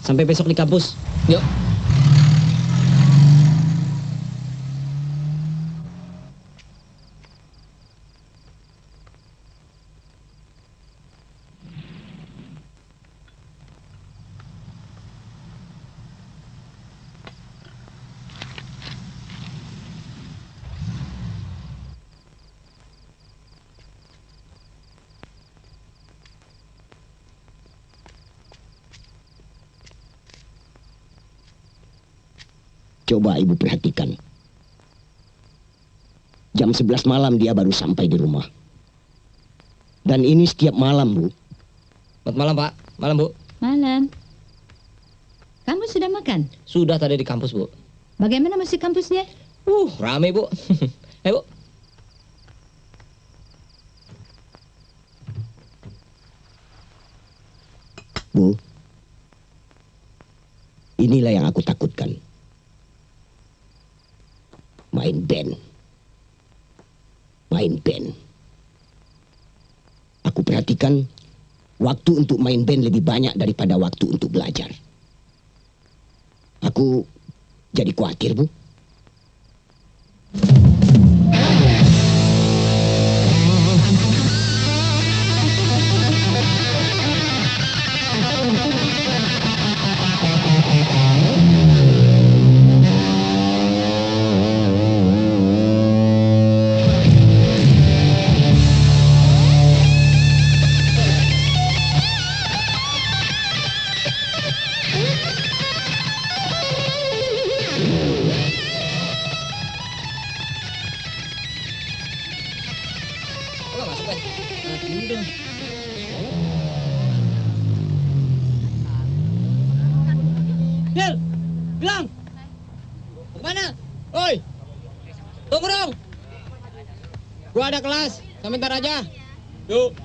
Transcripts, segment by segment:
Sampai besok di kampus. Yuk. Coba ibu perhatikan. Jam 11 malam dia baru sampai di rumah. Dan ini setiap malam, Bu. Selamat malam, Pak. Malam, Bu. Malam. Kamu sudah makan? Sudah tadi di kampus, Bu. Bagaimana masih kampusnya? Rame, Bu. Ayo, Bu. Bu, inilah yang aku takutkan. Main band. Main band. Aku perhatikan waktu untuk main band lebih banyak daripada waktu untuk belajar. Aku jadi khawatir, Bu. Del, bilang. Kemana? Oi, tunggu dong. Gua ada kelas, sebentar aja. Yuk.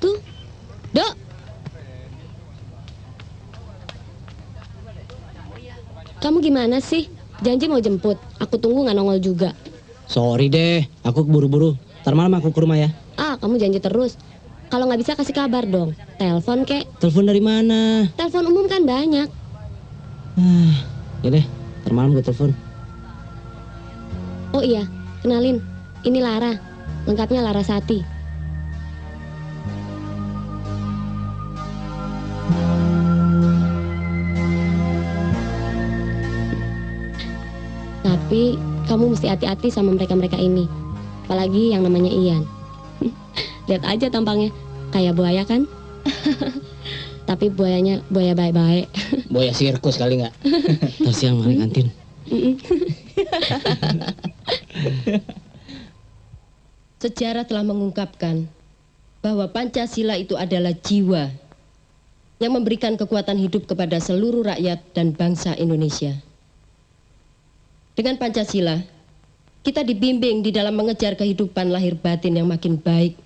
Tuh, Dok. Kamu gimana sih? Janji mau jemput. Aku tunggu nggak nongol juga. Sorry deh, aku keburu-buru. Ntar malam aku ke rumah ya. Kamu janji terus. Kalau nggak bisa kasih kabar dong. Telepon kek. Telepon dari mana? Telepon umum kan banyak. Ya deh, ntar malam gue telepon. Oh iya, kenalin. Ini Lara. Lengkapnya Larasati. Tapi kamu mesti hati-hati sama mereka-mereka ini. Apalagi yang namanya Ian. Lihat aja tampangnya. Kayak buaya kan? Tapi buayanya buaya baik-baik. Buaya sirkus kali nggak? Ntar siang mari kantin. Sejarah telah mengungkapkan bahwa Pancasila itu adalah jiwa yang memberikan kekuatan hidup kepada seluruh rakyat dan bangsa Indonesia. Dengan Pancasila, kita dibimbing di dalam mengejar kehidupan lahir batin yang makin baik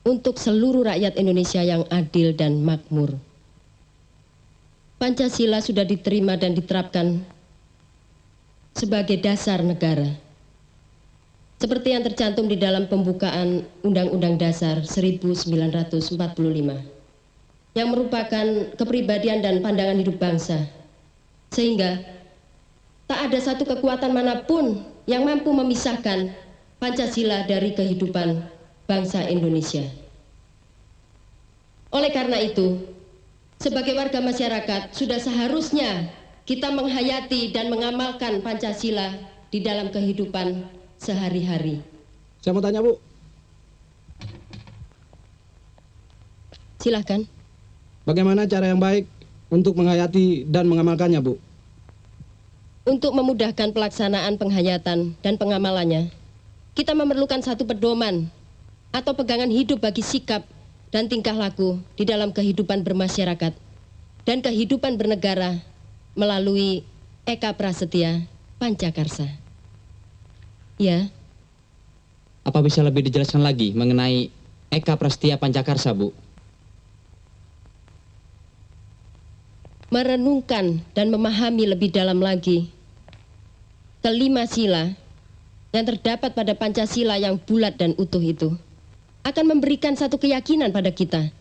untuk seluruh rakyat Indonesia yang adil dan makmur. Pancasila sudah diterima dan diterapkan sebagai dasar negara, seperti yang tercantum di dalam pembukaan Undang-Undang Dasar 1945, yang merupakan kepribadian dan pandangan hidup bangsa, sehingga tak ada satu kekuatan manapun yang mampu memisahkan Pancasila dari kehidupan bangsa Indonesia. Oleh karena itu, sebagai warga masyarakat, sudah seharusnya kita menghayati dan mengamalkan Pancasila di dalam kehidupan sehari-hari. Saya mau tanya, Bu. Silahkan. Bagaimana cara yang baik untuk menghayati dan mengamalkannya, Bu? Untuk memudahkan pelaksanaan penghayatan dan pengamalannya, kita memerlukan satu pedoman atau pegangan hidup bagi sikap dan tingkah laku di dalam kehidupan bermasyarakat dan kehidupan bernegara melalui Eka Prasetya Pancakarsa. Ya. Apa bisa lebih dijelaskan lagi mengenai Eka Prasetya Pancakarsa, Bu? Merenungkan dan memahami lebih dalam lagi kelima sila yang terdapat pada Pancasila yang bulat dan utuh itu akan memberikan satu keyakinan pada kita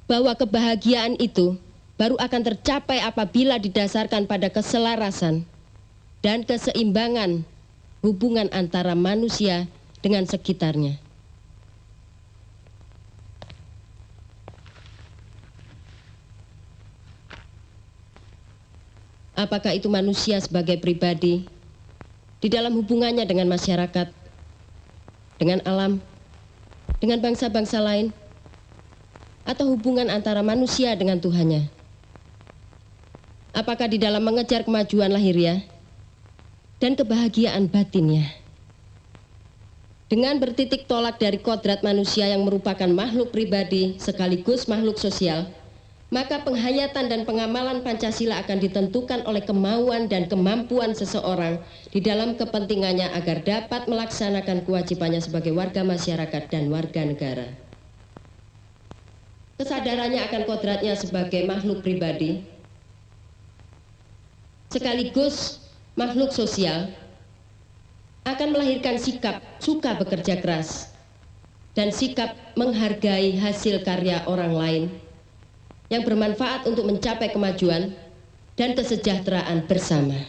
bahwa kebahagiaan itu baru akan tercapai apabila didasarkan pada keselarasan dan keseimbangan hubungan antara manusia dengan sekitarnya. Apakah itu manusia sebagai pribadi di dalam hubungannya dengan masyarakat, dengan alam, dengan bangsa-bangsa lain, atau hubungan antara manusia dengan Tuhannya? Apakah di dalam mengejar kemajuan lahiriah dan kebahagiaan batinnya? Dengan bertitik tolak dari kodrat manusia yang merupakan makhluk pribadi sekaligus makhluk sosial, maka penghayatan dan pengamalan Pancasila akan ditentukan oleh kemauan dan kemampuan seseorang di dalam kepentingannya agar dapat melaksanakan kewajibannya sebagai warga masyarakat dan warga negara. Kesadarannya akan kodratnya sebagai makhluk pribadi, sekaligus makhluk sosial, akan melahirkan sikap suka bekerja keras dan sikap menghargai hasil karya orang lain yang bermanfaat untuk mencapai kemajuan dan kesejahteraan bersama.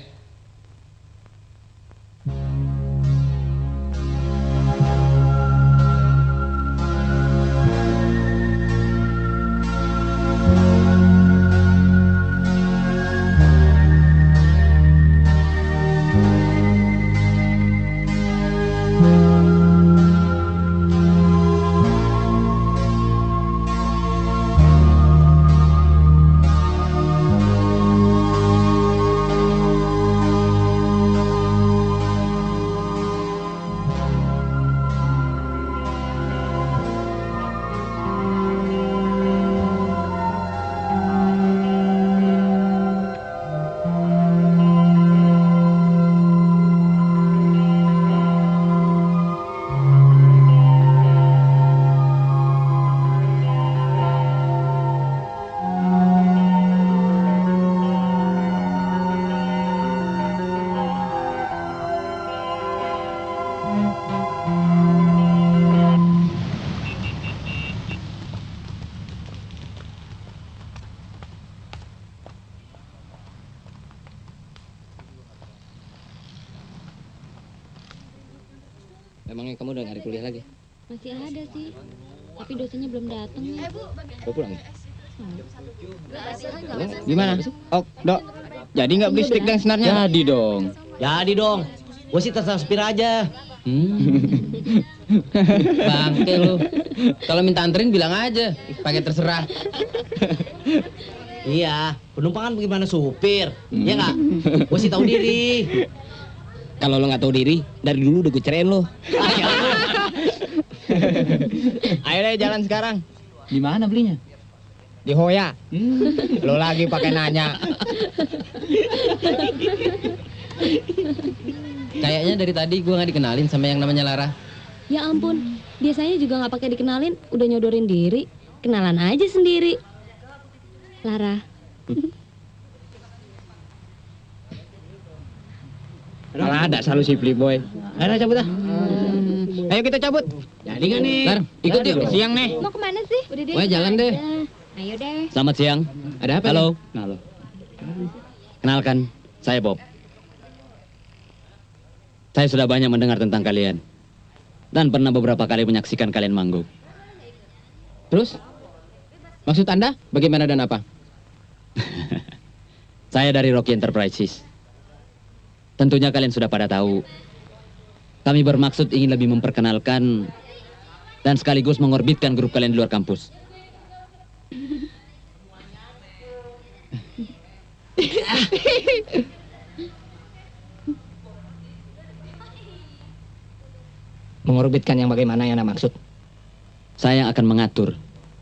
Memangnya kamu udah nyari kuliah lagi? Masih ada sih, tapi dosennya belum datang. Mau pulang ya? Gimana? Oh, Dok. Jadi nggak beli stick dan senarnya? Jadi dong. Jadi dong. Gue sih terserah supir aja. Bangke lu. Kalau minta anterin bilang aja, pakai terserah. Iya, penumpang kan bagaimana supir? Ya nggak? Gue sih tahu diri. Kalau lo nggak tahu diri, dari dulu udah gue ceraiin lo. Ayo deh jalan sekarang. Di mana belinya? Di Hoya. Lo lagi pakai nanya. Kayaknya dari tadi gue nggak dikenalin sama yang namanya Lara. Ya ampun, biasanya juga nggak pakai dikenalin, udah nyodorin diri. Kenalan aja sendiri. Lara. Malah ada selalu si playboy. Ayo cabut ah. Ayo kita cabut. Jadi nggak nih? Lar, ikut yuk. Siang nih. Mau kemana sih? Udah deh. Wah, jalan deh. Ayo deh. Selamat siang. Ada apa? Halo. nih? Halo. Kenalkan, saya Bob. Saya sudah banyak mendengar tentang kalian. Dan pernah beberapa kali menyaksikan kalian manggung. Terus? Maksud Anda bagaimana dan apa? Saya dari Rocky Enterprises. Tentunya kalian sudah pada tahu. Kami bermaksud ingin lebih memperkenalkan dan sekaligus mengorbitkan grup kalian di luar kampus. Mengorbitkan yang bagaimana yang Anda maksud? Saya yang akan mengatur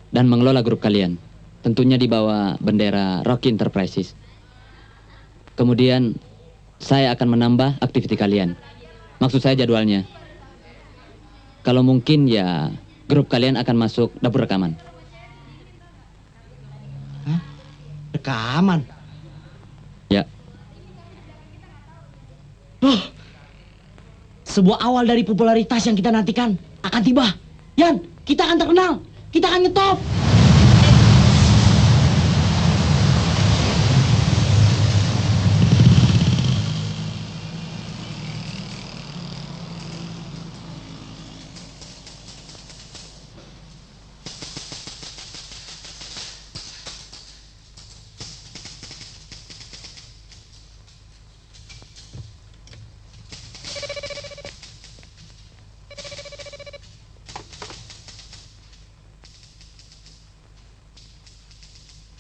dan mengelola grup kalian. Tentunya di bawah bendera Rocky Enterprises. Kemudian saya akan menambah aktiviti kalian. Maksud saya jadwalnya. Kalau mungkin ya grup kalian akan masuk dapur rekaman. Hah? Rekaman? Ya. Oh, sebuah awal dari popularitas yang kita nantikan akan tiba. Yan, kita akan terkenal. Kita akan ngetop.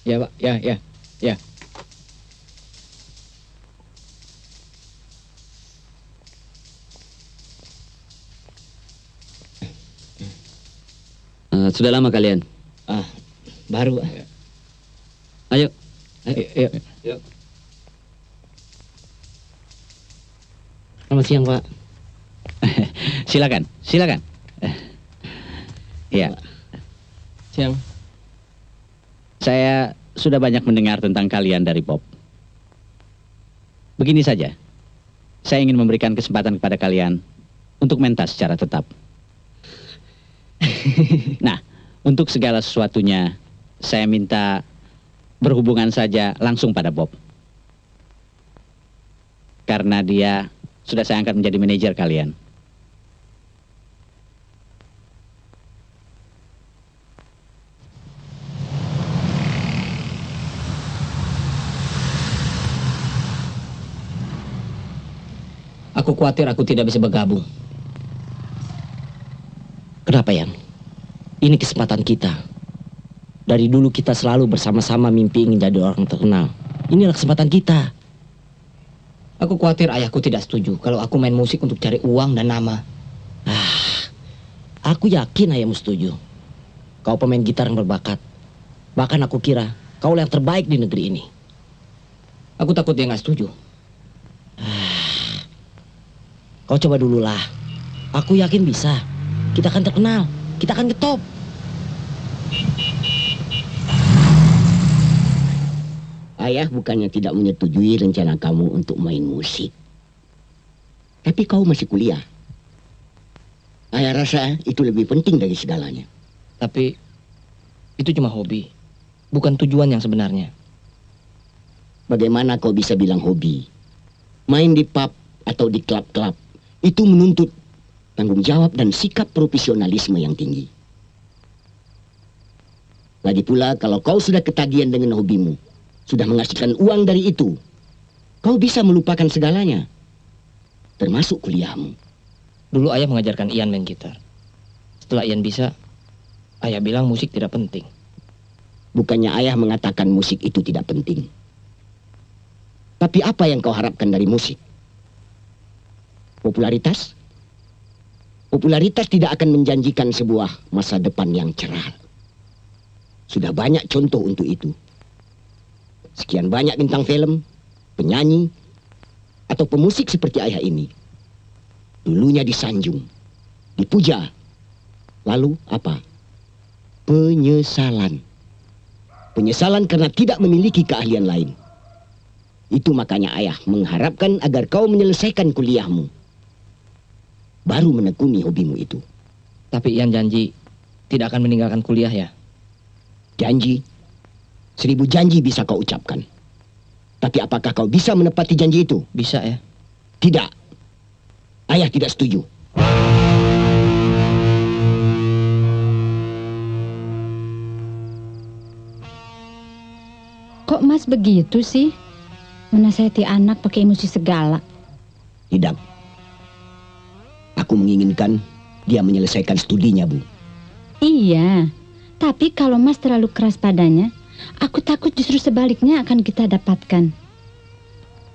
Ya, Pak. Ya. Sudah lama kalian? Baru. Ayo. Yuk. Selamat siang, Pak. Silakan. Ya. Siang. Saya sudah banyak mendengar tentang kalian dari Bob. Begini saja. Saya ingin memberikan kesempatan kepada kalian untuk mentas secara tetap. Nah, untuk segala sesuatunya, saya minta berhubungan saja langsung pada Bob. Karena dia sudah saya angkat menjadi manajer kalian. Aku khawatir aku tidak bisa bergabung. Kenapa, Yan? Ini kesempatan kita. Dari dulu kita selalu bersama-sama mimpi ingin jadi orang terkenal. Inilah kesempatan kita. Aku khawatir ayahku tidak setuju kalau aku main musik untuk cari uang dan nama. Aku yakin ayahmu setuju. Kau pemain gitar yang berbakat. Bahkan aku kira kau yang terbaik di negeri ini. Aku takut dia nggak setuju. Kau coba dululah. Aku yakin bisa. Kita akan terkenal. Kita akan ngetop. Ayah bukannya tidak menyetujui rencana kamu untuk main musik. Tapi kau masih kuliah. Ayah rasa itu lebih penting dari segalanya. Tapi itu cuma hobi. Bukan tujuan yang sebenarnya. Bagaimana kau bisa bilang hobi? Main di pub atau di klub-klub itu menuntut tanggung jawab dan sikap profesionalisme yang tinggi. Lagi pula kalau kau sudah ketagihan dengan hobimu, sudah menghasilkan uang dari itu, kau bisa melupakan segalanya, termasuk kuliahmu. Dulu ayah mengajarkan Ian main gitar. Setelah Ian bisa, ayah bilang musik tidak penting. Bukannya ayah mengatakan musik itu tidak penting. Tapi apa yang kau harapkan dari musik? Popularitas? Popularitas tidak akan menjanjikan sebuah masa depan yang cerah. Sudah banyak contoh untuk itu. Sekian banyak bintang film, penyanyi, atau pemusik seperti ayah ini. Dulunya disanjung, dipuja. Lalu apa? Penyesalan. Penyesalan karena tidak memiliki keahlian lain. Itu makanya ayah mengharapkan agar kau menyelesaikan kuliahmu, baru menekuni hobimu itu. Tapi Ian janji tidak akan meninggalkan kuliah ya? Janji? 1000 janji bisa kau ucapkan. Tapi apakah kau bisa menepati janji itu? Bisa ya? Tidak. Ayah tidak setuju. Kok Mas begitu sih? Menasihati anak pakai emosi segala. Tidak. Aku menginginkan dia menyelesaikan studinya, Bu. Iya, tapi kalau Mas terlalu keras padanya, aku takut justru sebaliknya akan kita dapatkan.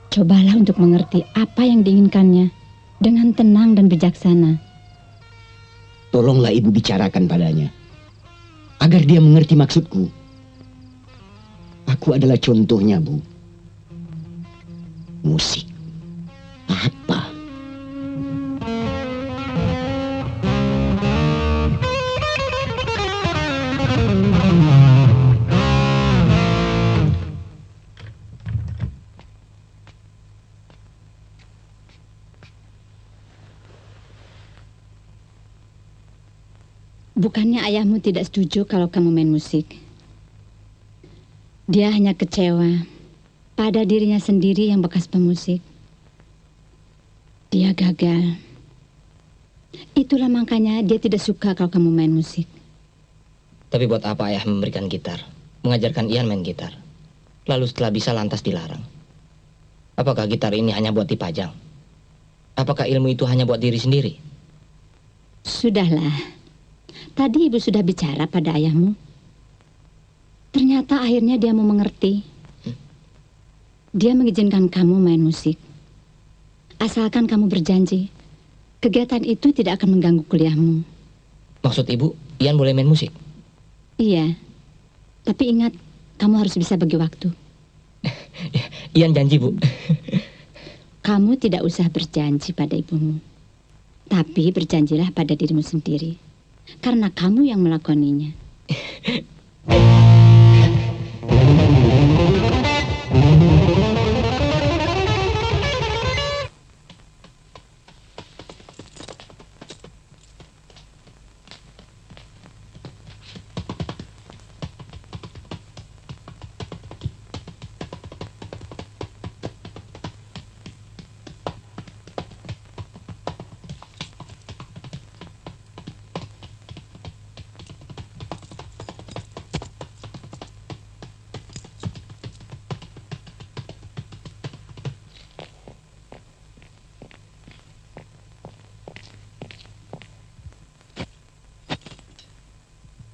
Cobalah untuk mengerti apa yang diinginkannya dengan tenang dan bijaksana. Tolonglah Ibu bicarakan padanya, agar dia mengerti maksudku. Aku adalah contohnya, Bu. Musik. Apa? Bukannya ayahmu tidak setuju kalau kamu main musik. Dia hanya kecewa pada dirinya sendiri yang bekas pemusik. Dia gagal. Itulah makanya dia tidak suka kalau kamu main musik. Tapi buat apa ayah memberikan gitar? Mengajarkan Ian main gitar. Lalu setelah bisa lantas dilarang. Apakah gitar ini hanya buat dipajang? Apakah ilmu itu hanya buat diri sendiri? Sudahlah. Tadi ibu sudah bicara pada ayahmu. Ternyata akhirnya dia mau mengerti. Dia mengizinkan kamu main musik. Asalkan kamu berjanji, kegiatan itu tidak akan mengganggu kuliahmu. Maksud ibu, Ian boleh main musik? Iya, tapi ingat, kamu harus bisa bagi waktu. Ian janji, Bu. Kamu tidak usah berjanji pada ibumu, tapi berjanjilah pada dirimu sendiri, karena kamu yang melakoninya.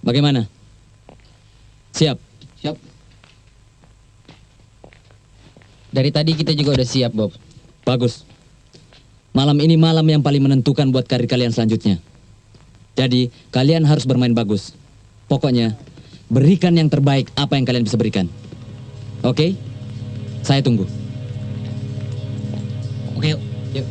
Bagaimana? Siap? Siap. Dari tadi kita juga udah siap, Bob. Bagus. Malam ini malam yang paling menentukan buat karir kalian selanjutnya. Jadi, kalian harus bermain bagus. Pokoknya, berikan yang terbaik apa yang kalian bisa berikan. Oke? Saya tunggu. Oke, yuk. Yuk.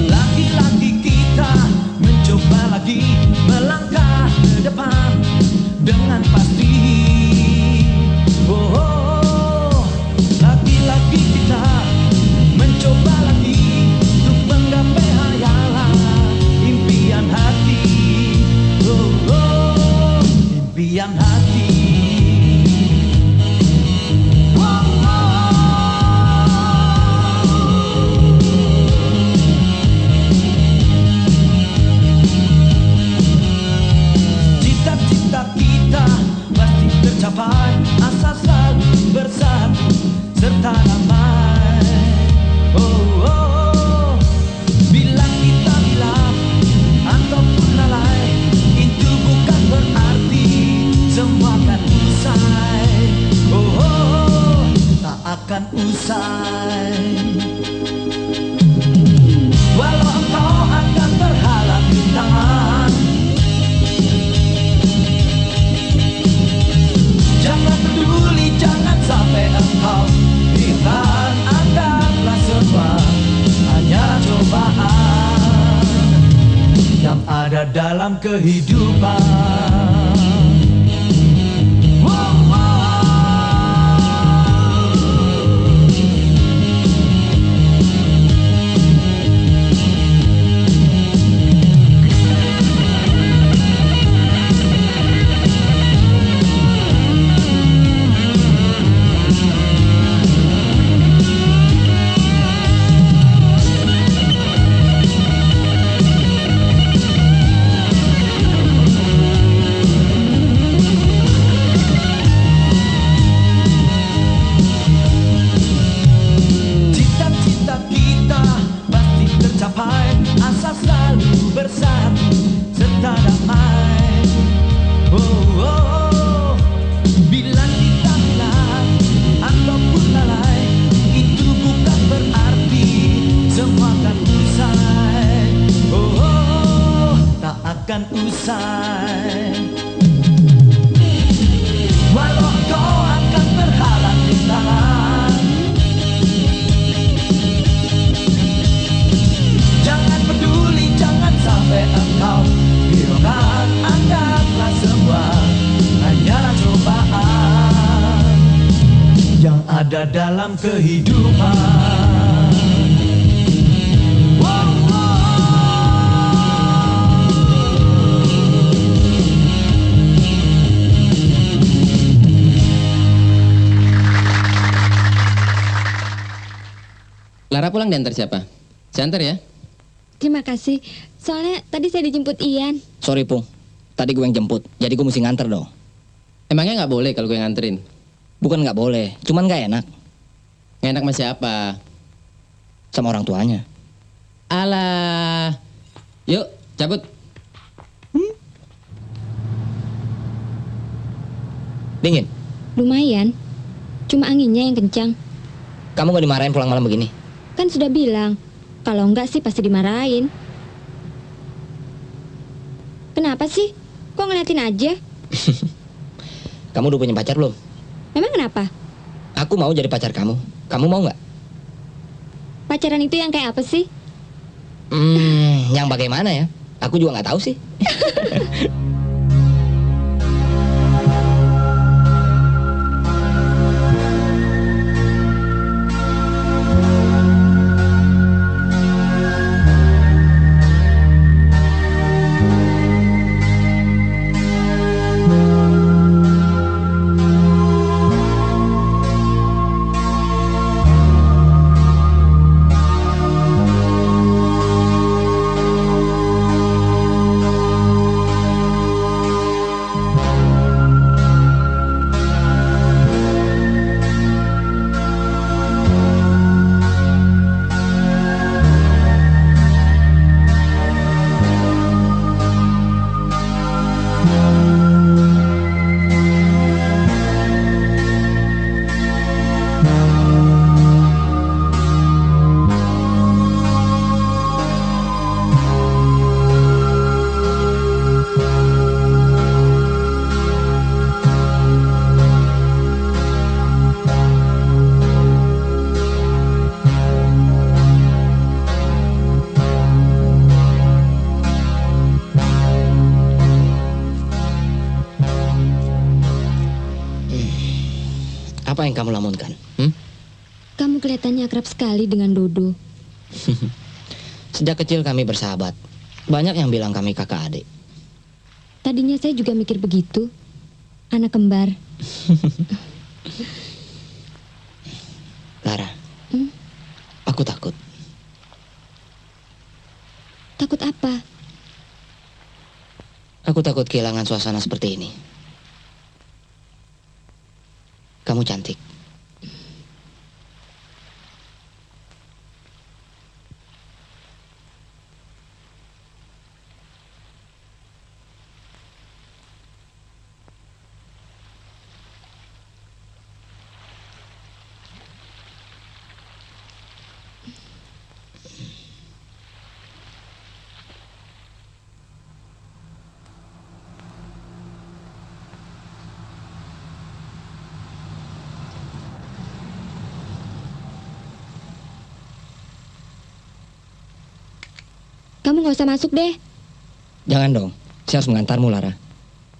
Laki-laki kita mencoba lagi melangkah ke depan dengan pasti. Oh, laki-laki kita mencoba lagi untuk menggapai hayalan impian hati. Oh, impian hati. Cita-cita kita pasti tercapai asal selalu bersatu serta damai. Oh, oh, bila kita bilang ataupun lalai, itu bukan berarti semua akan usai. Oh, oh, tak akan usai. Walau engkau akan terhalang rintangan, jangan peduli, jangan sampai engkau hilang. Anggaplah semua hanya cobaan yang ada dalam kehidupan. Wow, wow. Cita-cita kita pasti tercapai asal selalu bersatu serta damai. Oh, oh, bila kita hilang ataupun lalai, itu bukan berarti semua akan usai. Oh, oh, tak akan usai. Walau kau akan terhalang rintangan, jangan peduli, jangan sampai engkau hiraukan. Anggaplah semua hanyalah cobaan yang ada dalam kehidupan. Wow, wow. Lara pulang diantar siapa? Saya antar ya. Terima kasih. Soalnya tadi saya dijemput Ian. Sorry, Pung. Tadi gue yang jemput, jadi gue mesti nganter dong. Emangnya nggak boleh kalau gue nganterin? Bukan nggak boleh, cuman nggak enak Nggak enak sama siapa? sama orang tuanya. Alah. Yuk, cabut. Dingin. Lumayan. Cuma anginnya yang kencang. Kamu gak dimarahin pulang malam begini? Kan sudah bilang, kalau enggak sih pasti dimarahin. Kenapa sih? Kok ngeliatin aja? Kamu udah punya pacar belum? Memang kenapa? Aku mau jadi pacar kamu. Kamu mau nggak? Pacaran itu yang kayak apa sih? Yang bagaimana ya? Aku juga nggak tahu sih. Apa yang kamu lamunkan? Kamu kelihatannya akrab sekali dengan Dodo. Sejak kecil kami bersahabat. Banyak yang bilang kami kakak adik. Tadinya saya juga mikir begitu. Anak kembar. Lara, aku takut. Takut apa? Aku takut kehilangan suasana seperti ini. Kamu cantik. Kamu gak usah masuk deh. Jangan dong, saya harus mengantarmu, Lara.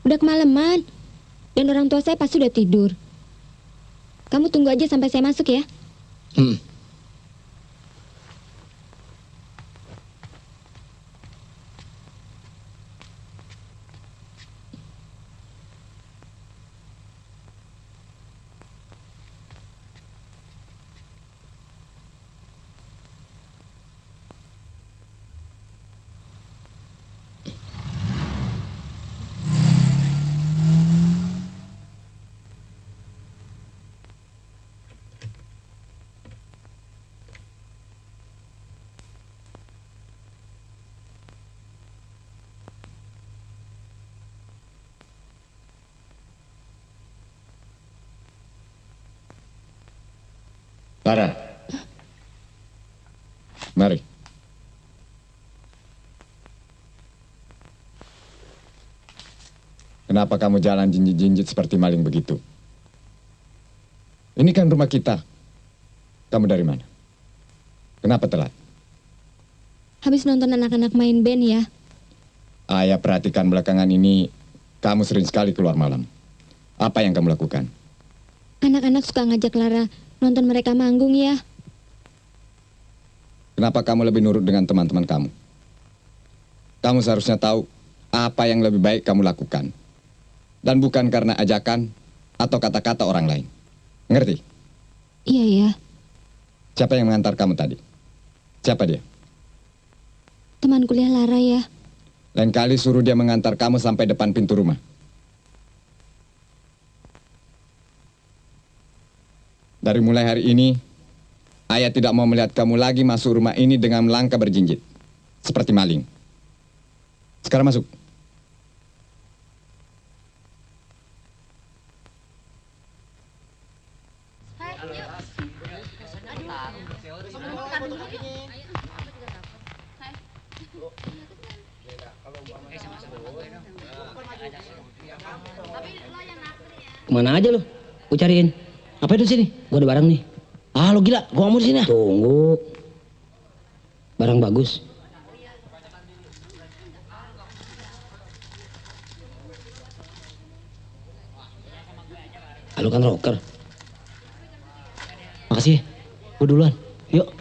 Udah kemalaman. Dan orang tua saya pasti udah tidur. Kamu tunggu aja sampai saya masuk ya. Lara, mari. Kenapa kamu jalan jinjit-jinjit seperti maling begitu? Ini kan rumah kita. Kamu dari mana? Kenapa telat? Habis nonton anak-anak main band ya. Ayah perhatikan belakangan ini, kamu sering sekali keluar malam. Apa yang kamu lakukan? Anak-anak suka ngajak Lara nonton mereka manggung ya. Kenapa kamu lebih nurut dengan teman-teman kamu? Kamu seharusnya tahu apa yang lebih baik kamu lakukan. Dan bukan karena ajakan atau kata-kata orang lain. Ngerti? Iya ya. Siapa yang mengantar kamu tadi? Siapa dia? Teman kuliah Lara ya. Lain kali suruh dia mengantar kamu sampai depan pintu rumah. Dari mulai hari ini, ayah tidak mau melihat kamu lagi masuk rumah ini dengan melangkah berjinjit. Seperti maling. Sekarang masuk. Kemana aja lu? Gua cariin. Apa itu sini? Gua ada barang nih. Ah, lu gila. Gua mau di sini. Tunggu. Barang bagus. Lu kan rocker. Makasih. Gua duluan. Yuk.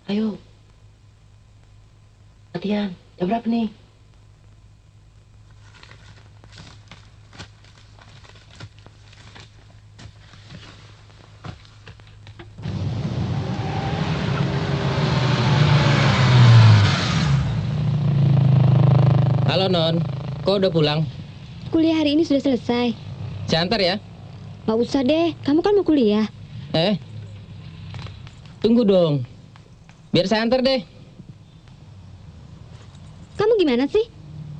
Ayo. Latihan. Jam berapa nih? Halo Non, kok udah pulang? Kuliah hari ini sudah selesai. Saya antar ya? Gak usah deh, kamu kan mau kuliah. Tunggu dong. Biar saya antar deh. Kamu gimana sih?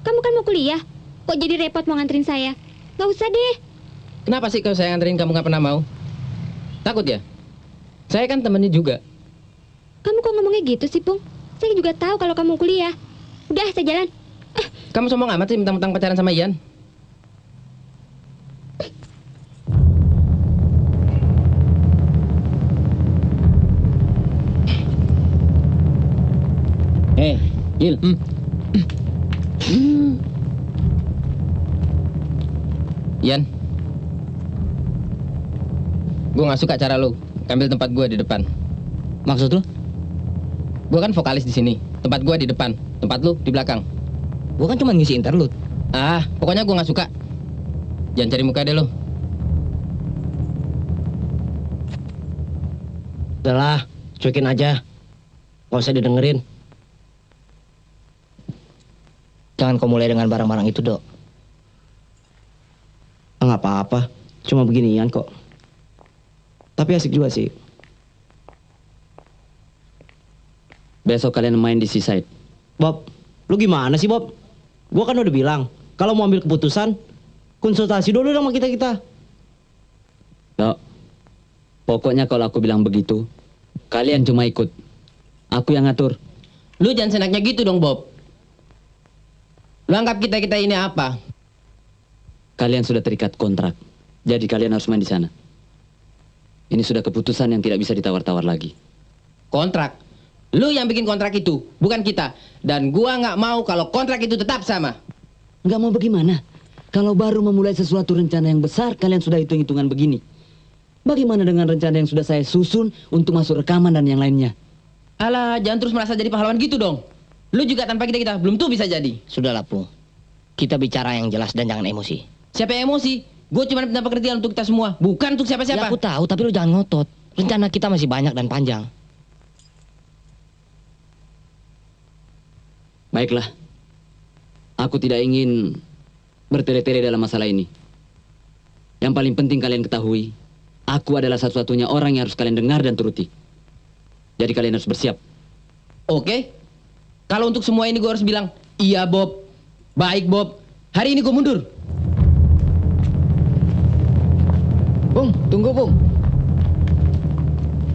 Kamu kan mau kuliah. Kok jadi repot mau nganterin saya? Gak usah deh. Kenapa sih kalau saya anterin kamu nggak pernah mau? Takut ya? Saya kan temennya juga. Kamu kok ngomongnya gitu sih, Pung? Saya juga tahu kalau kamu kuliah. Udah, saya jalan. Kamu sombong amat sih mentang-mentang pacaran sama Ian. Gil. Ian, gue nggak suka cara lu ambil tempat gue di depan. Maksud lu? Gue kan vokalis di sini, tempat gue di depan, tempat lu di belakang. Gua kan cuma ngisi interlude. Pokoknya gue nggak suka. Jangan cari muka deh lu. Udahlah, cuekin aja. Gak usah didengerin. Jangan kau mulai dengan barang-barang itu, Dok. Nggak apa-apa, cuma beginian kok. Tapi asik juga sih. Besok kalian main di Seaside. Bob, lu gimana sih, Bob? Gua kan udah bilang, kalau mau ambil keputusan, konsultasi dulu sama kita-kita. Dok, pokoknya kalau aku bilang begitu, kalian cuma ikut. Aku yang ngatur. Lu jangan senaknya gitu dong, Bob. Lu anggap kita-kita ini apa? Kalian sudah terikat kontrak. Jadi kalian harus main di sana. Ini sudah keputusan yang tidak bisa ditawar-tawar lagi. Kontrak? Lu yang bikin kontrak itu, bukan kita. Dan gua nggak mau kalau kontrak itu tetap sama. Nggak mau bagaimana? Kalau baru memulai sesuatu rencana yang besar, kalian sudah hitung-hitungan begini. Bagaimana dengan rencana yang sudah saya susun untuk masuk rekaman dan yang lainnya? Alah, jangan terus merasa jadi pahlawan gitu dong. Lu juga tanpa kita belum tuh bisa jadi. Sudahlah, Pu. Kita bicara yang jelas dan jangan emosi. Siapa yang emosi? Gue cuma minta pekerjaan untuk kita semua, bukan untuk siapa-siapa. Ya aku tahu, tapi lu jangan ngotot. Rencana kita masih banyak dan panjang. Baiklah. Aku tidak ingin bertele-tele dalam masalah ini. Yang paling penting kalian ketahui, aku adalah satu-satunya orang yang harus kalian dengar dan turuti. Jadi kalian harus bersiap. Oke. Kalau untuk semua ini gue harus bilang, iya Bob. Baik, Bob. Hari ini gue mundur. Bung, tunggu Bung.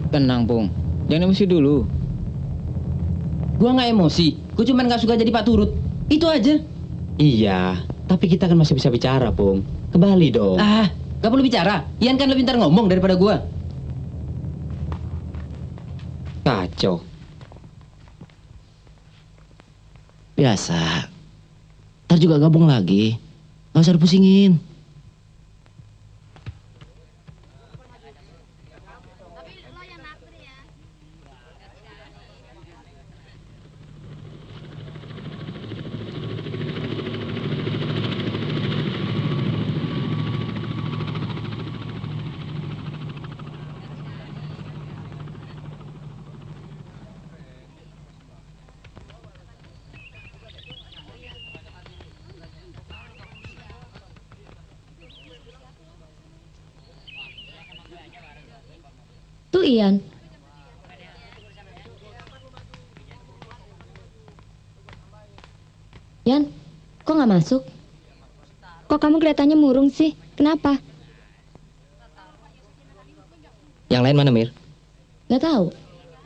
Tenang Bung, jangan emosi dulu. Gua nggak emosi, gue cuman nggak suka jadi Pak Turut. Itu aja. Iya, tapi kita kan masih bisa bicara, Pung. Kembali dong. Ah, gak perlu bicara. Ian kan lebih pintar ngomong daripada gua. Kacau. Biasa. Ntar juga gabung lagi. Gak usah dipusingin. Tuh Ian. Ian, kok nggak masuk? Kok kamu kelihatannya murung sih? Kenapa? Yang lain mana, Mir? Gak tahu.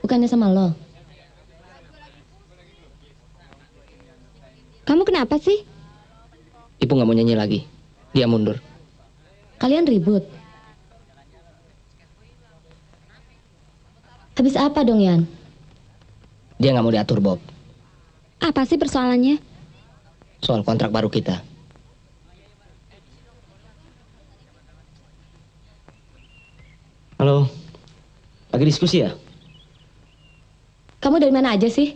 Bukannya sama lo. Kamu kenapa sih? Ibu gak mau nyanyi lagi. Dia mundur. Kalian ribut. Habis apa dong, Yan? Dia gak mau diatur, Bob. Apa sih persoalannya? Soal kontrak baru kita. Halo. Lagi diskusi ya? Kamu dari mana aja sih?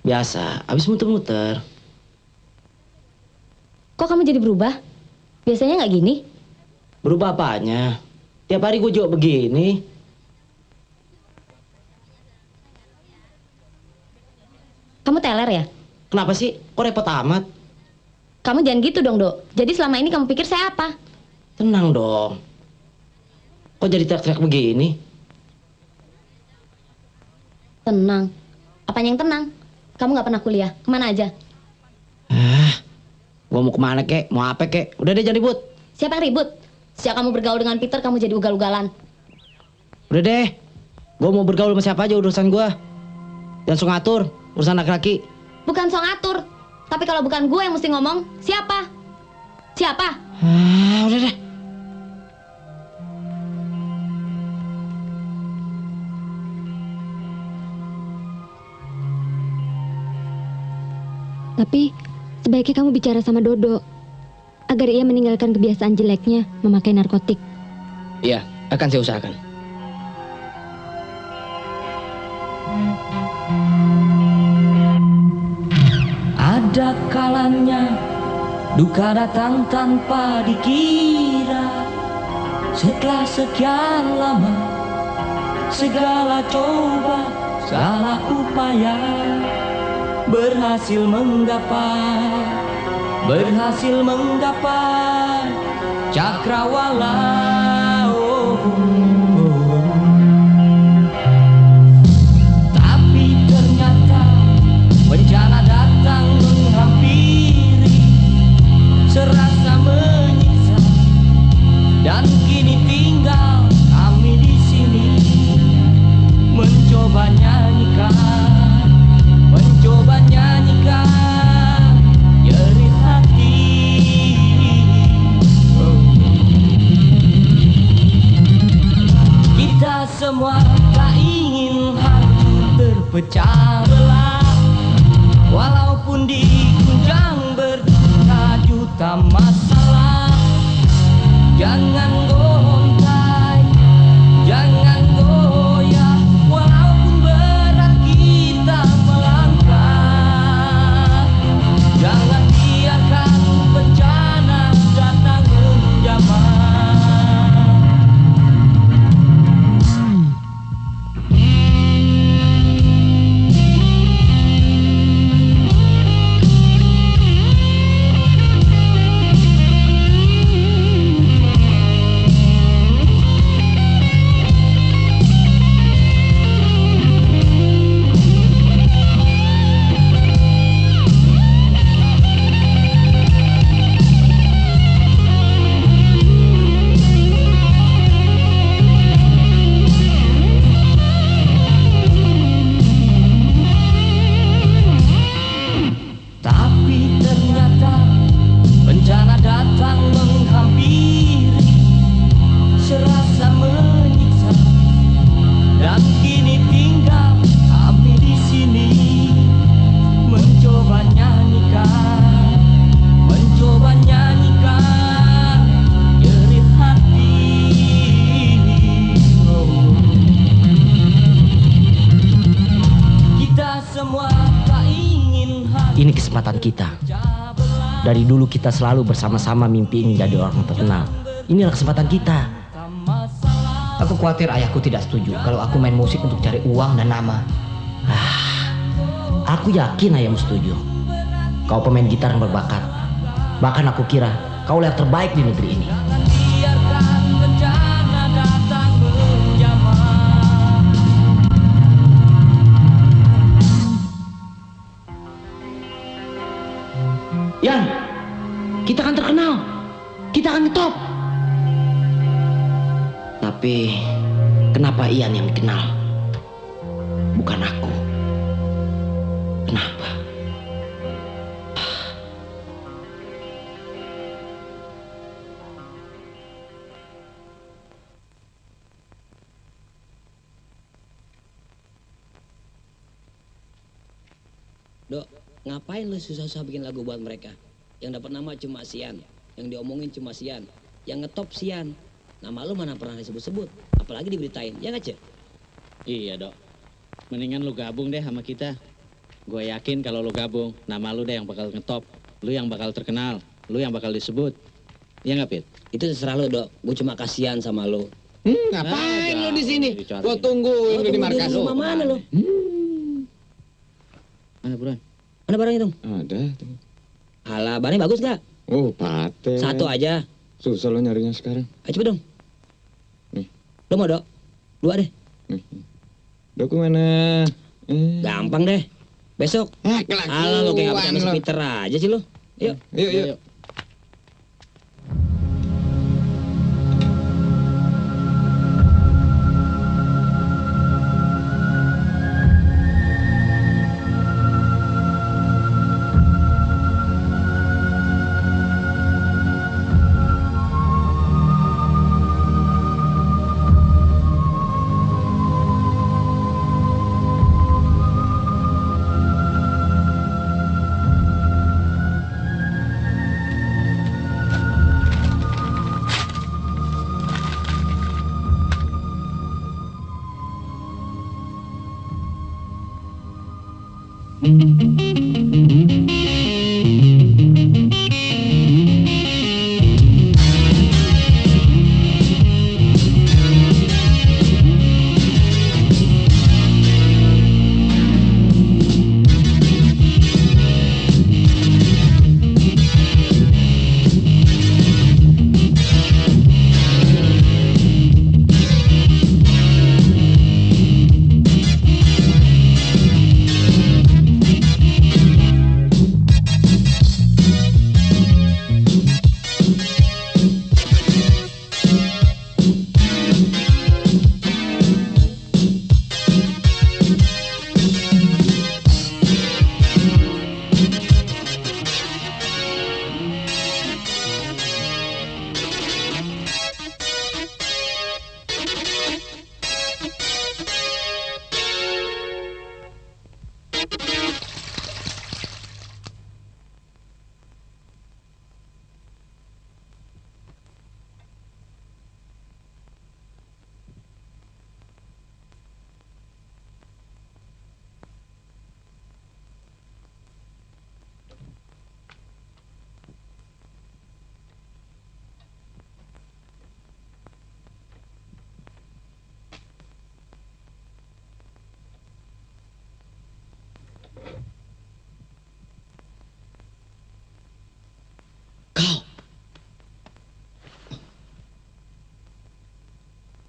Biasa, habis muter-muter. Kok kamu jadi berubah? Biasanya nggak gini. Berubah apanya? Tiap hari gue juga begini. Kamu teler ya? Kenapa sih? Kok repot amat? Kamu jangan gitu dong, Dok. Jadi selama ini kamu pikir saya apa? Tenang dong. Kok jadi teriak-teriak begini? Tenang. Apanya yang tenang? Kamu nggak pernah kuliah. Kemana aja? Gua mau kemana kek? Mau apa kek? Udah deh jangan ribut. Siapa yang ribut? Sejak kamu bergaul dengan Peter, kamu jadi ugal-ugalan. Udah deh. Gua mau bergaul sama siapa aja urusan gua. Jangan sok ngatur urusan laki-laki. Bukan sok ngatur. Tapi kalau bukan gue yang mesti ngomong, siapa? Siapa? Udah deh. Tapi sebaiknya kamu bicara sama Dodo agar ia meninggalkan kebiasaan jeleknya memakai narkotik. Iya, akan saya usahakan. Ada kalanya duka datang tanpa dikira. Setelah sekian lama segala coba, segala upaya berhasil menggapai cakrawala. Tapi ternyata bencana datang menghampiri, serasa menyiksa, dan kini tinggal kami di sini mencoba nyanyikan nyerit hati. Kita semua tak ingin hati terpecah belah, walaupun digunjang berjuta masalah. Jangan gontai, jangan goyah, walaupun berat kita melangkah. Jangan biarkan bencana datang menjamah. kesempatan kita. Dari dulu kita selalu bersama-sama mimpi ingin jadi orang terkenal. Inilah kesempatan kita. Aku khawatir ayahku tidak setuju kalau aku main musik untuk cari uang dan nama. Aku yakin ayahmu setuju. Kau pemain gitar yang berbakat. Bahkan aku kira kau yang terbaik di negeri ini. Biarkan bencana datang menjamah. Yan, kita akan terkenal. Kita akan ngetop. Tapi kenapa Ian yang dikenal? Bukan aku. Kenapa? Dok, ngapain lu susah-susah bikin lagu buat mereka? Yang dapat nama cuma Sian, yang diomongin cuma Sian, yang ngetop Sian. Nama lu mana pernah disebut-sebut, apalagi diberitain, ya nggak, Cek? Iya, Dok. Mendingan lu gabung deh sama kita. Gue yakin kalau lu gabung, nama lu deh yang bakal ngetop. Lu yang bakal terkenal, lu yang bakal disebut. Iya nggak, Pit? Itu terserah lu, Dok. Gue cuma kasihan sama lu. Ngapain lu di sini? Gua tungguin lu di markas lu. Mana lu? Mana buruan? Mana barangnya, Dong? Ada. Alah, barangnya bagus nggak? Oh, paten. Satu aja. Susah lo nyarinya sekarang. Ayo cepet dong. Nih. Lo mau, Dok? Dua deh. Nih. Dok mana? Gampang deh. Besok. Alah, lo kayak nggak percaya Peter aja sih lo. Yuk. Yuk.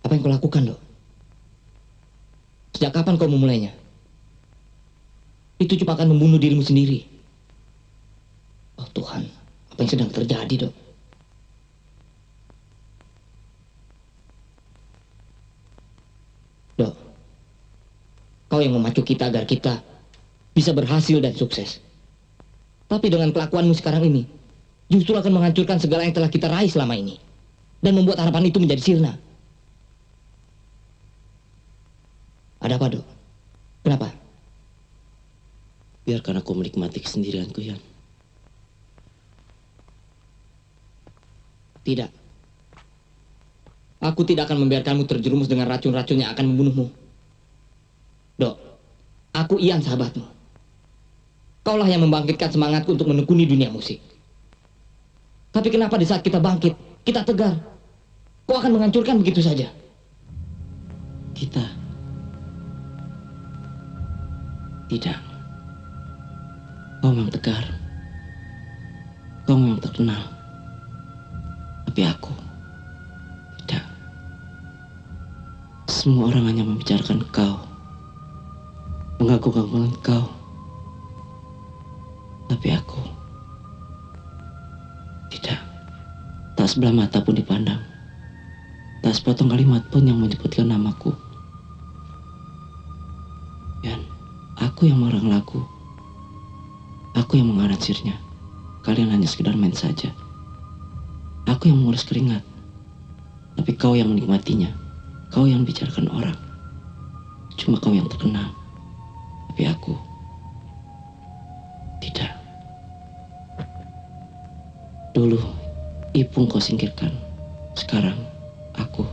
Apa yang kau lakukan, Dok? Sejak kapan kau memulainya? Itu cuma akan membunuh dirimu sendiri. Oh Tuhan, apa yang sedang terjadi, Dok? Dok, kau yang memacu kita agar kita bisa berhasil dan sukses. Tapi dengan kelakuanmu sekarang ini, justru akan menghancurkan segala yang telah kita raih selama ini. Dan membuat harapan itu menjadi sirna. Ada apa, Dok? Kenapa? Biarkan aku menikmati kesendirianku, Yan. Tidak. Aku tidak akan membiarkanmu terjerumus dengan racun-racun yang akan membunuhmu. Dok, aku Ian sahabatmu. Kaulah yang membangkitkan semangatku untuk menekuni dunia musik. Tapi kenapa di saat kita bangkit, kita tegar, kau akan menghancurkan begitu saja? Kita tidak. Kau memang tegar. Kau memang terkenal. Tapi aku tidak. Semua orang hanya membicarakan kau, mengagung-agungkan kau. Tapi aku tidak. Tak sebelah mata pun dipandang. Tak sepotong kalimat pun yang menyebutkan namaku. Dan aku yang mengarang lagu. Aku yang mengaranseirnya. Kalian hanya sekedar main saja. Aku yang mengurus keringat. Tapi kau yang menikmatinya. Kau yang bicarakan orang. Cuma kau yang terkenal. Tapi aku tidak. Dulu Ipung kau singkirkan. Sekarang aku.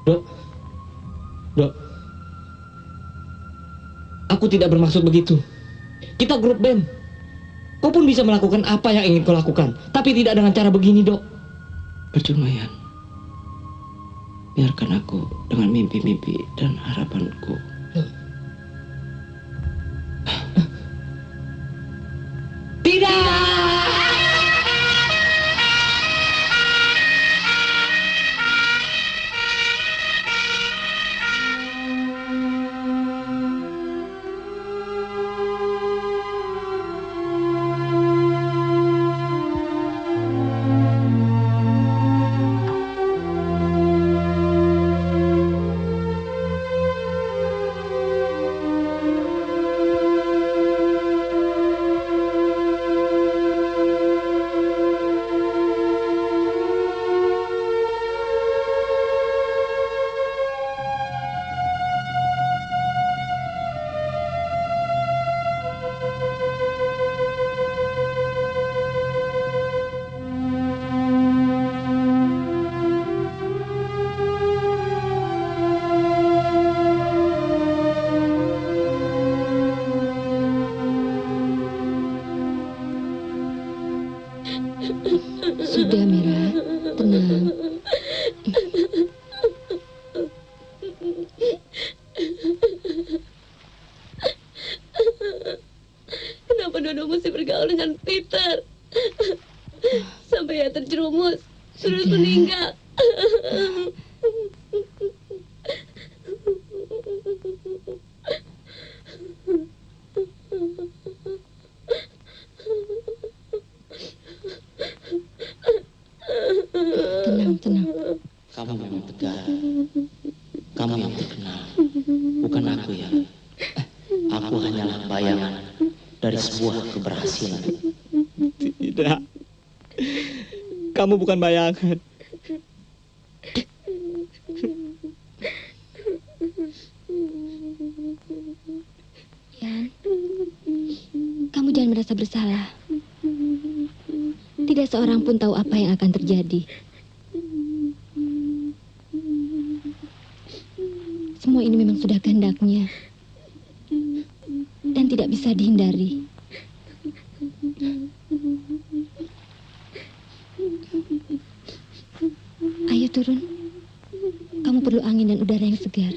Dok. Aku tidak bermaksud begitu. Kita grup band. Kau pun bisa melakukan apa yang ingin kau lakukan. Tapi tidak dengan cara begini, Dok. Percuma, Yan. Biarkan aku dengan mimpi-mimpi dan harapanku. Sudah, Mira. Tenang. Kenapa Dodo mesti bergaul dengan Peter? Sampai ya terjerumus, terus meninggal. Tenang. Kamu memang tegar. Kamu yang terkenal. Bukan aku ya. Aku hanyalah bayangan dari sebuah keberhasilan. Tidak. Kamu bukan bayangan. Yan, kamu jangan merasa bersalah. Tidak seorang pun tahu apa yang akan terjadi. Semua ini memang sudah kehendaknya dan tidak bisa dihindari. Ayo turun. Kamu perlu angin dan udara yang segar.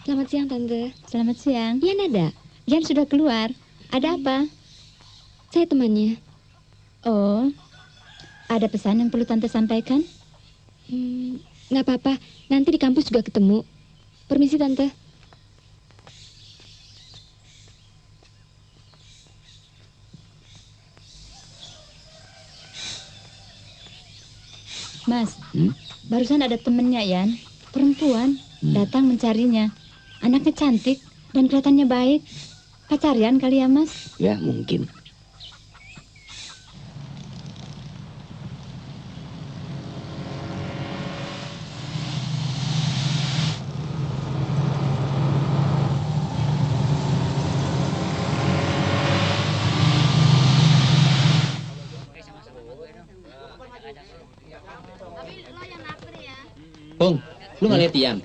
Selamat siang, Tante. Selamat siang. Ian ada? Ian sudah keluar. Ada apa? Saya temannya. Oh, ada pesan yang perlu Tante sampaikan? Nggak apa-apa. Nanti di kampus juga ketemu. Permisi, Tante. Mas, barusan ada temennya Yan, perempuan, datang mencarinya. Anaknya cantik dan kelihatannya baik. Pacaryan kali ya, Mas? Ya, mungkin. Bung, lu nggak lihat Ian?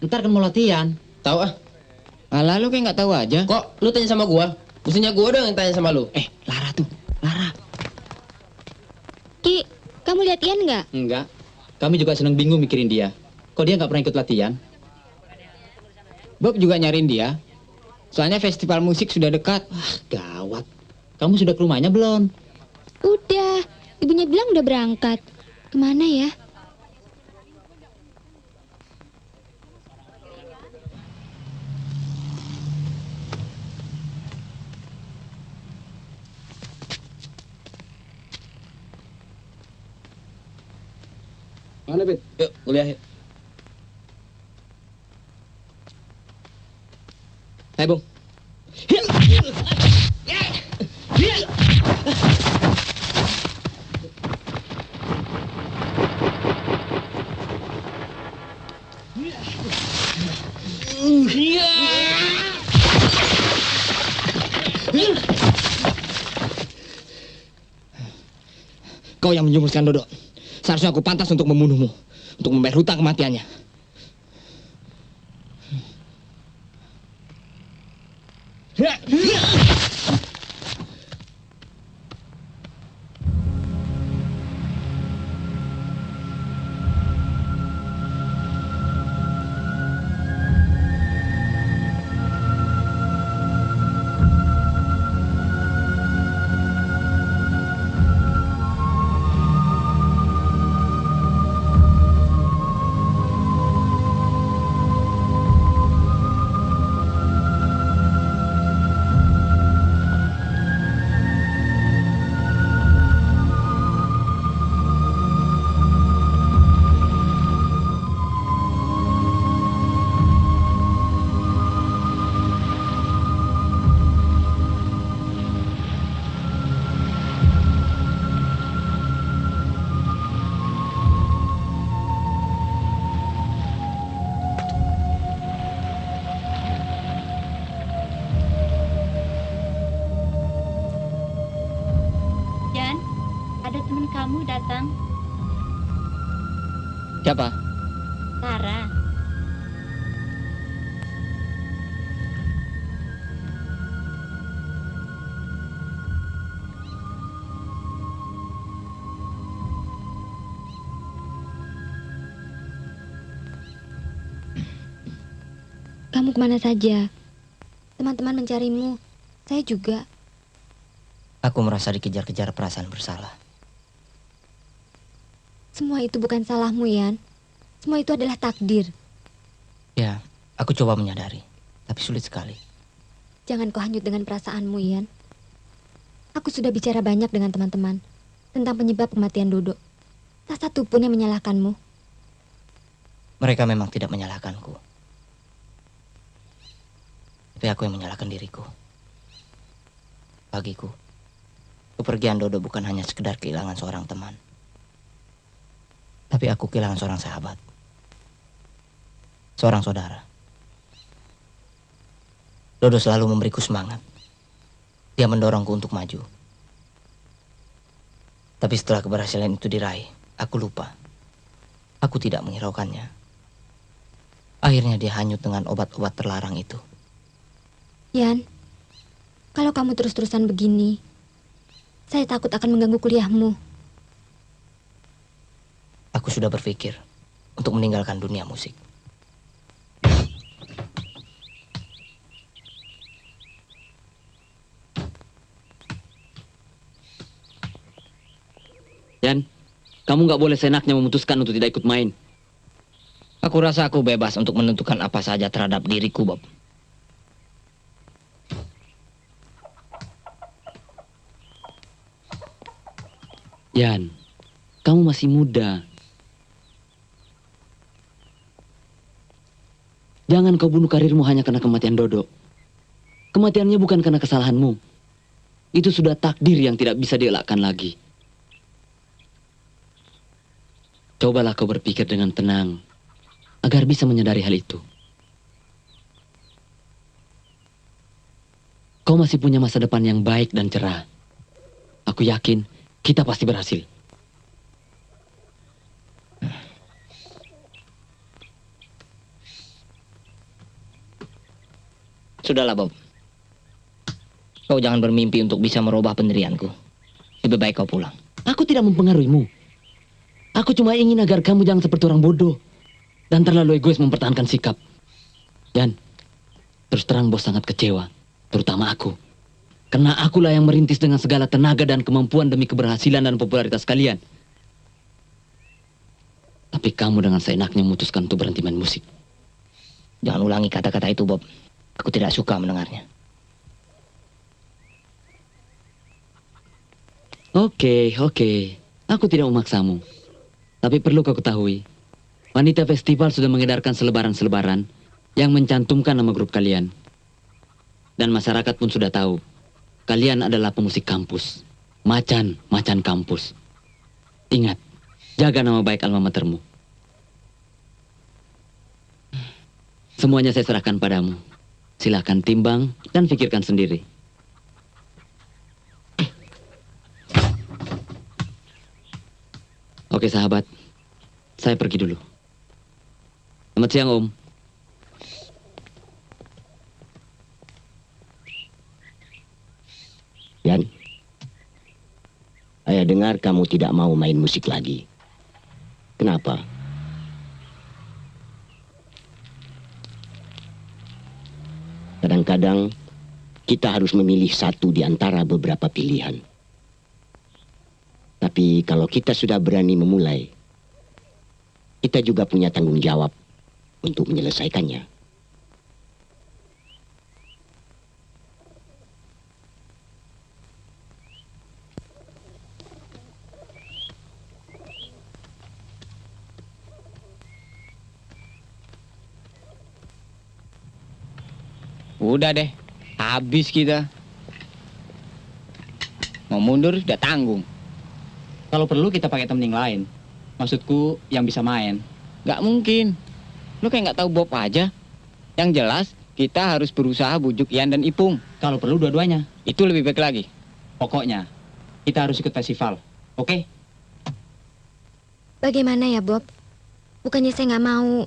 Ntar kan mau latihan. Tahu ah. Alah lu kayak nggak tahu aja. Kok lu tanya sama gua? Mestinya gua dong yang tanya sama lu. Lara tuh, Lara. Ki, kamu lihat Ian nggak? Enggak. Kami juga senang bingung mikirin dia. Kok dia nggak pernah ikut latihan? Bob juga nyariin dia. Soalnya festival musik sudah dekat. Wah, gawat. Kamu sudah ke rumahnya belum? Udah. Ibunya bilang udah berangkat. Kemana ya? Mana, Bet? Yuk, kuliah yuk. Hai, Bung. Kau yang menjumuskan Dodo. Seharusnya aku pantas untuk membunuhmu, untuk membayar hutang kematiannya. Yan, ada teman kamu datang. Siapa? Lara. Kamu kemana saja? Teman-teman mencarimu. Saya juga. Aku merasa dikejar-kejar perasaan bersalah. Semua itu bukan salahmu, Yan. Semua itu adalah takdir. Ya, aku coba menyadari, tapi sulit sekali. Jangan kau hanyut dengan perasaanmu, Yan. Aku sudah bicara banyak dengan teman-teman tentang penyebab kematian Dodo. Tak satu pun yang menyalahkanmu. Mereka memang tidak menyalahkanku. Tapi aku yang menyalahkan diriku. Bagiku, kepergian Dodo bukan hanya sekedar kehilangan seorang teman. Tapi aku kehilangan seorang sahabat. Seorang saudara. Dodo selalu memberiku semangat. Dia mendorongku untuk maju. Tapi setelah keberhasilan itu diraih, aku lupa. Aku tidak menghiraukannya. Akhirnya dia hanyut dengan obat-obat terlarang itu. Yan, kalau kamu terus-terusan begini, saya takut akan mengganggu kuliahmu. Aku sudah berpikir untuk meninggalkan dunia musik. Yan, kamu nggak boleh seenaknya memutuskan untuk tidak ikut main. Aku rasa aku bebas untuk menentukan apa saja terhadap diriku, Bob. Yan, kamu masih muda. Jangan kau bunuh karirmu hanya karena kematian Dodo. Kematiannya bukan karena kesalahanmu. Itu sudah takdir yang tidak bisa dielakkan lagi. Cobalah kau berpikir dengan tenang, agar bisa menyadari hal itu. Kau masih punya masa depan yang baik dan cerah. Aku yakin kita pasti berhasil. Sudahlah, Bob. Kau jangan bermimpi untuk bisa merubah pendirianku. Lebih baik kau pulang. Aku tidak mempengaruhimu. Aku cuma ingin agar kamu jangan seperti orang bodoh dan terlalu egois mempertahankan sikap. Dan terus terang bos sangat kecewa, terutama aku. Karena akulah yang merintis dengan segala tenaga dan kemampuan demi keberhasilan dan popularitas kalian. Tapi kamu dengan seenaknya memutuskan untuk berhenti main musik. Jangan ulangi kata-kata itu, Bob. Aku tidak suka mendengarnya. Oke. Aku tidak memaksamu. Tapi perlu kau ketahui, panitia festival sudah mengedarkan selebaran-selebaran yang mencantumkan nama grup kalian. Dan masyarakat pun sudah tahu, kalian adalah pemusik kampus. Macan kampus. Ingat, jaga nama baik alma matermu. Semuanya saya serahkan padamu. Silakan timbang dan pikirkan sendiri. Oke sahabat, saya pergi dulu. Selamat siang Om. Yan, ayah dengar kamu tidak mau main musik lagi. Kenapa? Kadang-kadang kita harus memilih satu di antara beberapa pilihan. Tapi kalau kita sudah berani memulai, kita juga punya tanggung jawab untuk menyelesaikannya. Udah deh, habis kita. Mau mundur udah tanggung. Kalau perlu kita pakai temen yang lain. Maksudku yang bisa main. Gak mungkin. Lu kayak gak tahu Bob aja. Yang jelas kita harus berusaha bujuk Ian dan Ipung. Kalau perlu dua-duanya. Itu lebih baik lagi. Pokoknya kita harus ikut festival. Oke? Bagaimana ya, Bob? Bukannya saya nggak mau.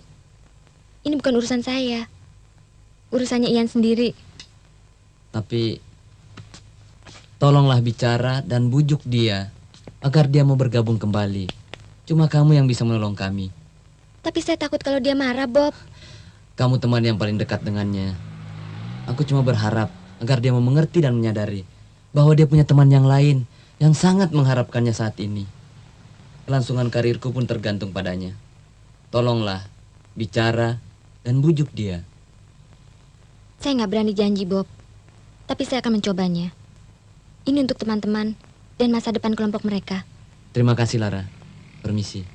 Ini bukan urusan saya. Urusannya Ian sendiri. Tapi tolonglah bicara dan bujuk dia agar dia mau bergabung kembali. Cuma kamu yang bisa menolong kami. Tapi saya takut kalau dia marah, Bob. Kamu teman yang paling dekat dengannya. Aku cuma berharap agar dia mau mengerti dan menyadari bahwa dia punya teman yang lain yang sangat mengharapkannya saat ini. Kelangsungan karirku pun tergantung padanya. Tolonglah bicara dan bujuk dia. Saya nggak berani janji, Bob. Tapi saya akan mencobanya. Ini untuk teman-teman dan masa depan kelompok mereka. Terima kasih Lara. Permisi.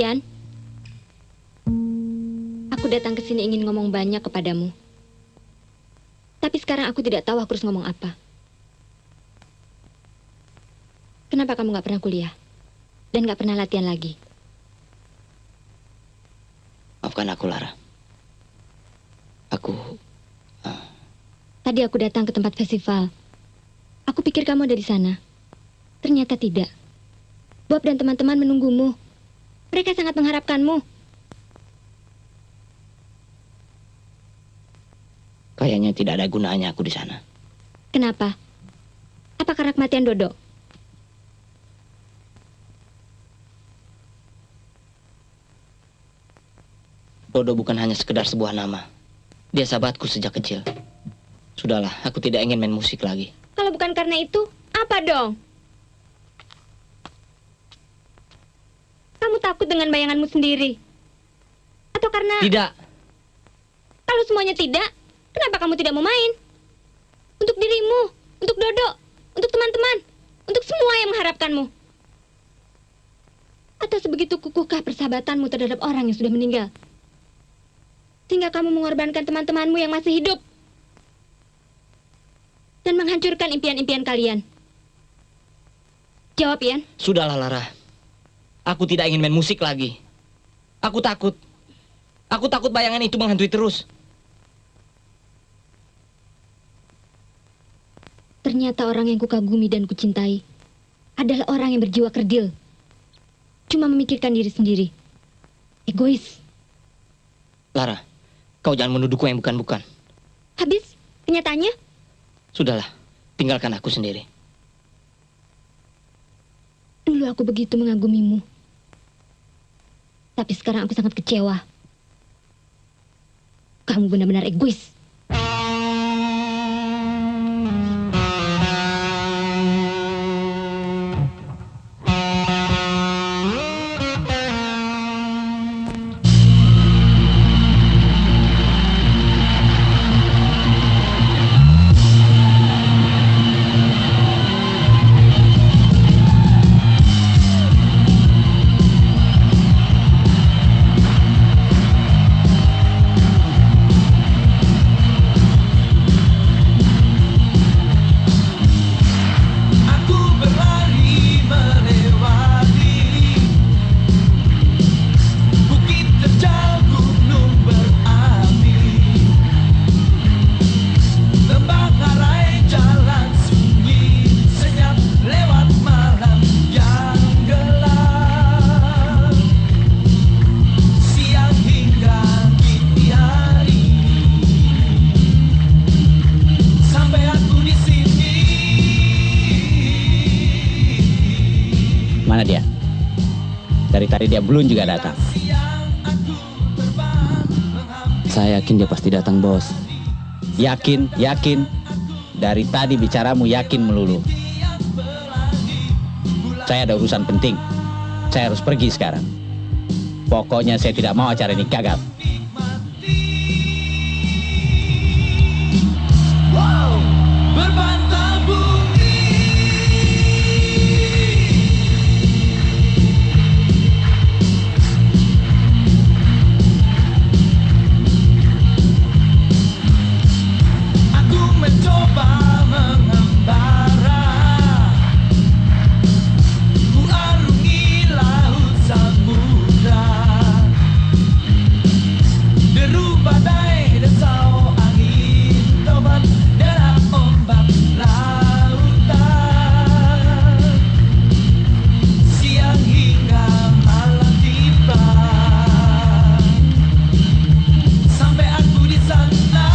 Yan, aku datang ke sini ingin ngomong banyak kepadamu. Tapi sekarang aku tidak tahu aku harus ngomong apa. Kenapa kamu gak pernah kuliah? Dan gak pernah latihan lagi? Maafkan aku, Lara. Tadi aku datang ke tempat festival. Aku pikir kamu ada di sana. Ternyata tidak. Bob dan teman-teman menunggumu. Mereka sangat mengharapkanmu. Kayaknya tidak ada gunanya aku di sana. Kenapa? Apa karena kematian Dodo? Dodo bukan hanya sekedar sebuah nama. Dia sahabatku sejak kecil. Sudahlah, aku tidak ingin main musik lagi. Kalau bukan karena itu, apa dong? Kamu takut dengan bayanganmu sendiri? Atau karena... Tidak. Kalau semuanya tidak, kenapa kamu tidak mau main? Untuk dirimu, untuk Dodo, untuk teman-teman, untuk semua yang mengharapkanmu. Atau sebegitu kukuhkah persahabatanmu terhadap orang yang sudah meninggal? Sehingga kamu mengorbankan teman-temanmu yang masih hidup. Dan menghancurkan impian-impian kalian. Jawab, Yan. Sudahlah, Lara. Aku tidak ingin main musik lagi. Aku takut. Aku takut bayangan itu menghantui terus. Ternyata orang yang kukagumi dan kucintai adalah orang yang berjiwa kerdil. Cuma memikirkan diri sendiri. Egois. Lara, kau jangan menuduhku yang bukan-bukan. Habis kenyataannya? Sudahlah, tinggalkan aku sendiri. Dulu aku begitu mengagumimu. Tapi sekarang aku sangat kecewa. Kamu benar-benar egois. Mana dia? Dari tadi dia belum juga datang. Saya yakin dia pasti datang, bos. Yakin, yakin. Dari tadi bicaramu yakin melulu. Saya ada urusan penting. Saya harus pergi sekarang. Pokoknya saya tidak mau acara ini gagal. Berbantah bumi, aku mencoba mengembara, ku arungi laut samudra, deru badai desau angin tobat derap ombak lautan, siang hingga malam tiba, sampai aku di sana.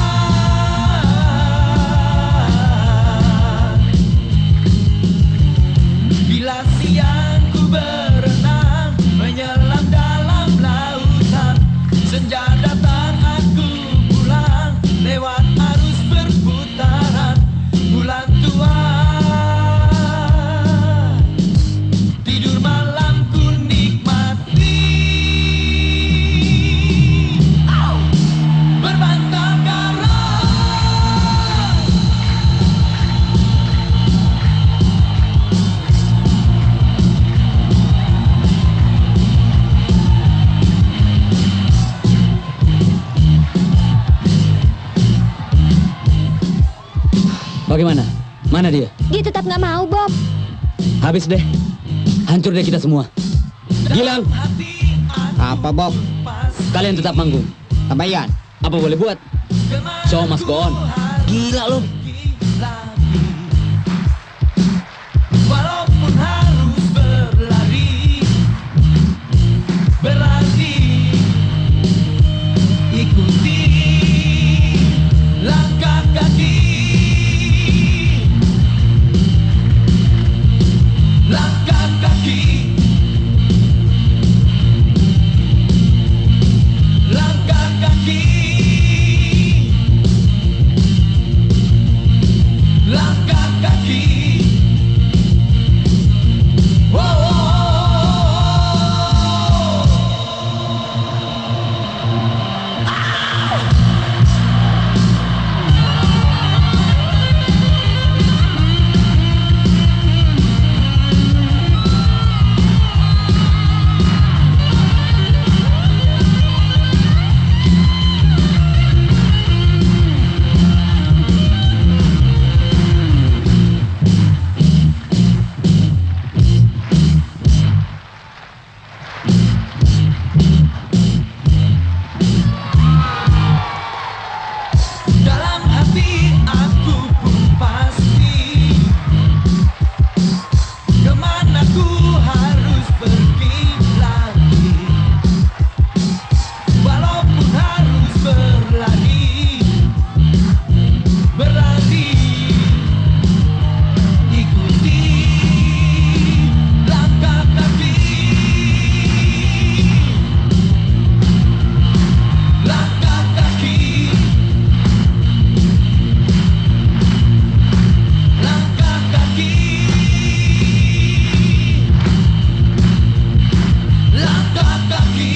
Bagaimana? Mana dia? Dia tetap nggak mau, Bob. Habis deh. Hancur deh kita semua. Gilang. Apa, Bob? Kalian tetap manggung. Tambayan. Apa boleh buat? Show must go on. Gila lo. Walaupun harus berlari, ikuti langkah kaki, langkah kaki, langkah kaki, langkah kaki. Dalam hati aku pun pasti kemana ku harus pergi lagi. Walaupun harus berlari, ikuti langkah kaki, langkah kaki. Langkah kaki, langkah kaki,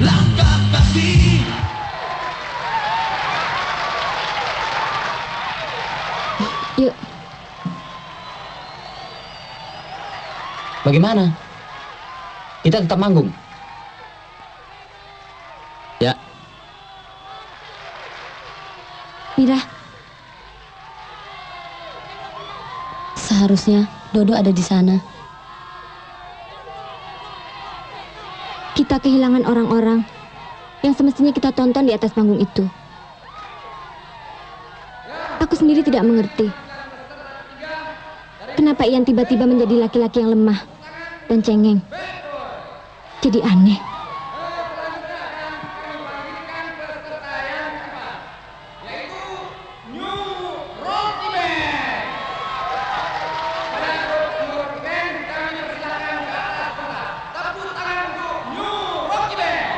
langkah kaki. Yuk, Bagaimana? Kita tetap manggung. Ya. Mira. Seharusnya Dodo ada di sana. kita kehilangan orang-orang yang semestinya kita tonton di atas panggung itu. Aku sendiri tidak mengerti kenapa Ian tiba-tiba menjadi laki-laki yang lemah dan cengeng. Jadi aneh.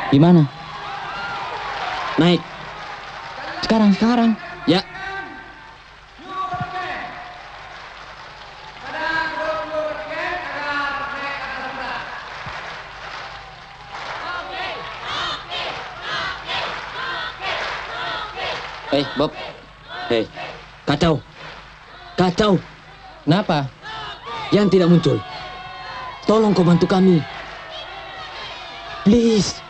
Gimana? Naik. Sekarang. Ya. Hei, Bob. Hei, kacau. Kenapa? Yang tidak muncul. Tolong kau bantu kami. Please.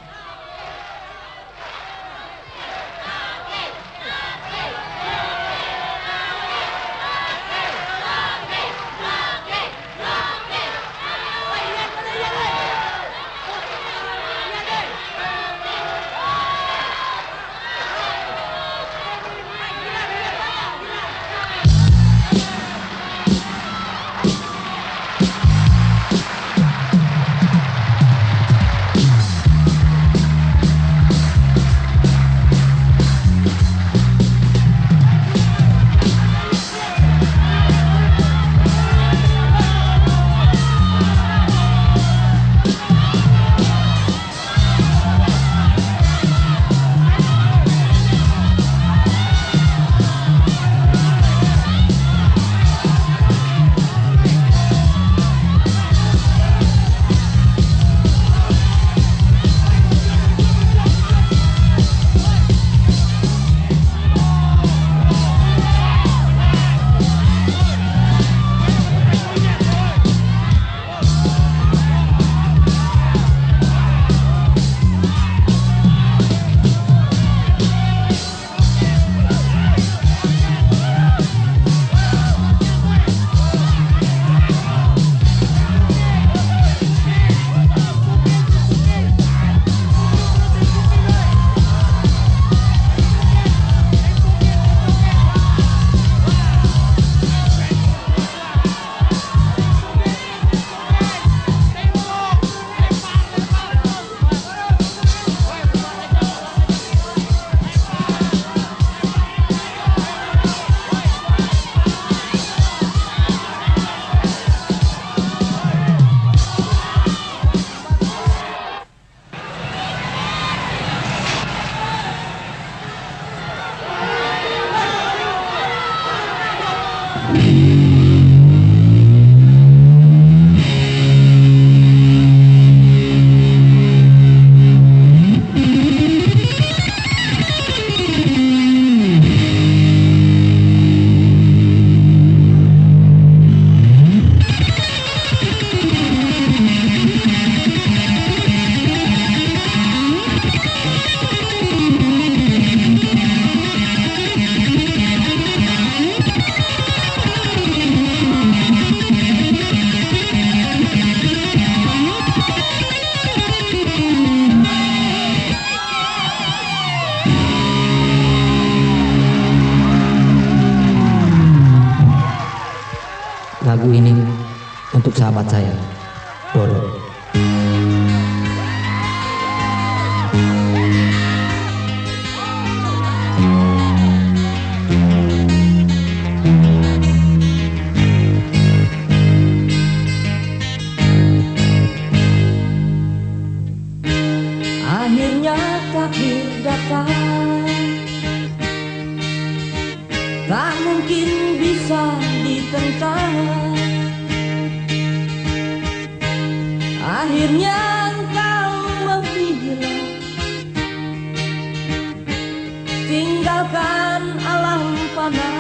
lagu ini untuk sahabat saya, Dodo. Akhirnya takdir datang, tak mungkin bisa ditentang. Akhirnya engkau memilih tinggalkan alam panas.